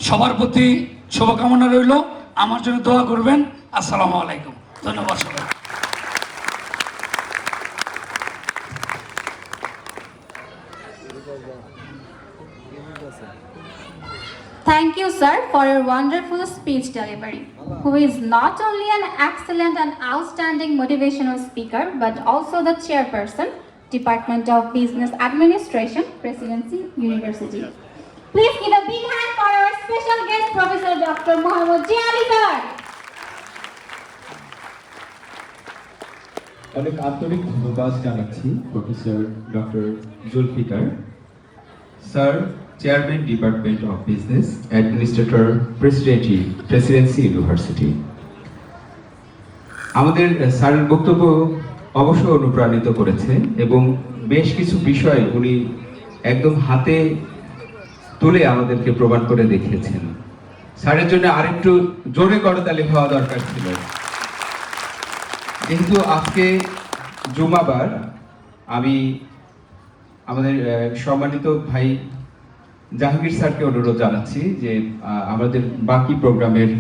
সবার প্রতি শুভকামনা রইল, আমার জন্য দোয়া করবেন। আসসালামু আলাইকুম, ধন্যবাদ সবাই। Thank you, sir, for your wonderful speech delivery, who is not only an excellent and outstanding motivational speaker, but also the chairperson, Department of Business Administration, Presidency University. Please give a big hand for our special guest, Professor Dr. Mohammad Jiali, sir. অনেক আন্তরিক ধন্যবাদ জানাচ্ছি professor doctor Zulfikar sir, chairman department of business administrator, presidency university. আমাদের স্যারের বক্তব্য অবশ্য অনুপ্রাণিত করেছে এবং বেশ কিছু বিষয় উনি একদম হাতে তুলে আমাদেরকে প্রমাণ করে দেখিয়েছেন। স্যারের জন্য আরেকটু জোরে করতালি হওয়া দরকার ছিল। যেহেতু আজকে জুমাবার, আমি আমাদের সম্মানিত ভাই জাহাঙ্গীর স্যারকে অনুরোধ জানাচ্ছি যে আমাদের বাকি প্রোগ্রামের